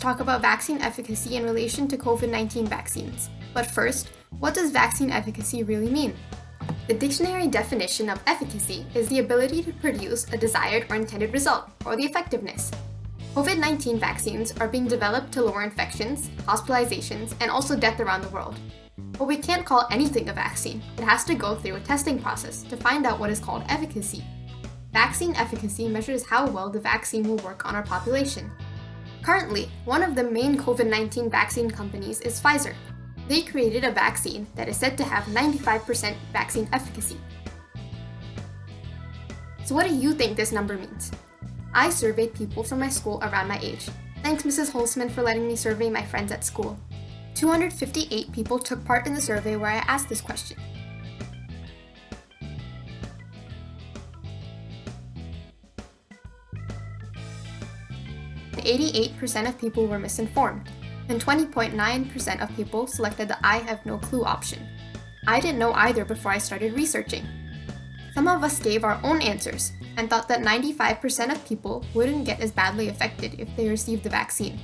talk about vaccine efficacy in relation to COVID-19 vaccines. But first, what does vaccine efficacy really mean? The dictionary definition of efficacy is the ability to produce a desired or intended result, or the effectiveness. COVID-19 vaccines are being developed to lower infections, hospitalizations, and also death around the world. But we can't call anything a vaccine. It has to go through a testing process to find out what is called efficacy. Vaccine efficacy measures how well the vaccine will work on our population. Currently, one of the main COVID-19 vaccine companies is Pfizer. They created a vaccine that is said to have 95% vaccine efficacy. So what do you think this number means? I surveyed people from my school around my age. Thanks Mrs. Holzman for letting me survey my friends at school. 258 people took part in the survey where I asked this question. The 88% of people were misinformed, and 20.9% of people selected the I have no clue option. I didn't know either before I started researching. Some of us gave our own answers and thought that 95% of people wouldn't get as badly affected if they received the vaccine.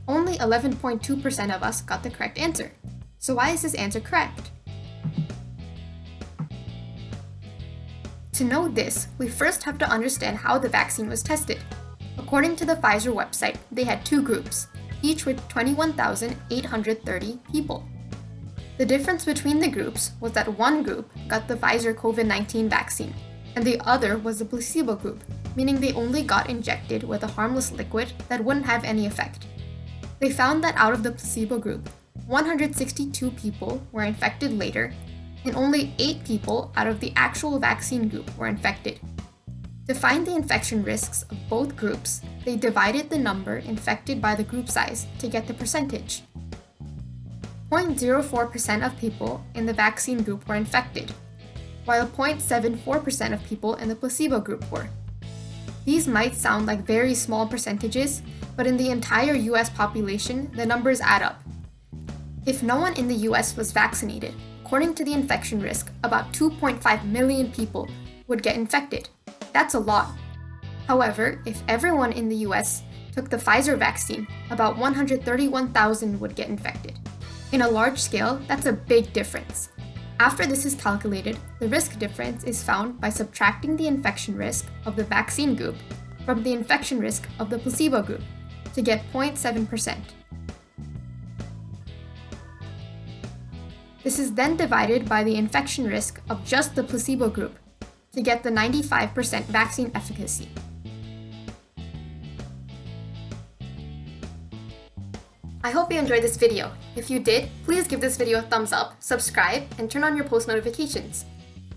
Only 11.2% of us got the correct answer. So why is this answer correct? To know this, we first have to understand how the vaccine was tested. According to the Pfizer website, they had two groups, each with 21,830 people. The difference between the groups was that one group got the Pfizer COVID-19 vaccine, and the other was the placebo group, meaning they only got injected with a harmless liquid that wouldn't have any effect. They found that out of the placebo group, 162 people were infected later, and only 8 people out of the actual vaccine group were infected. To find the infection risks of both groups, they divided the number infected by the group size to get the percentage. 0.04% of people in the vaccine group were infected, while 0.74% of people in the placebo group were. These might sound like very small percentages, but in the entire US population, the numbers add up. If no one in the US was vaccinated, according to the infection risk, about 2.5 million people would get infected. That's a lot. However, if everyone in the US took the Pfizer vaccine, about 131,000 would get infected. In a large scale, that's a big difference. After this is calculated, the risk difference is found by subtracting the infection risk of the vaccine group from the infection risk of the placebo group to get 0.7%. This is then divided by the infection risk of just the placebo group to get the 95% vaccine efficacy. I hope you enjoyed this video. If you did, please give this video a thumbs up, subscribe, and turn on your post notifications.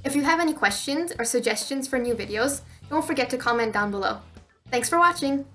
If you have any questions or suggestions for new videos, don't forget to comment down below. Thanks for watching!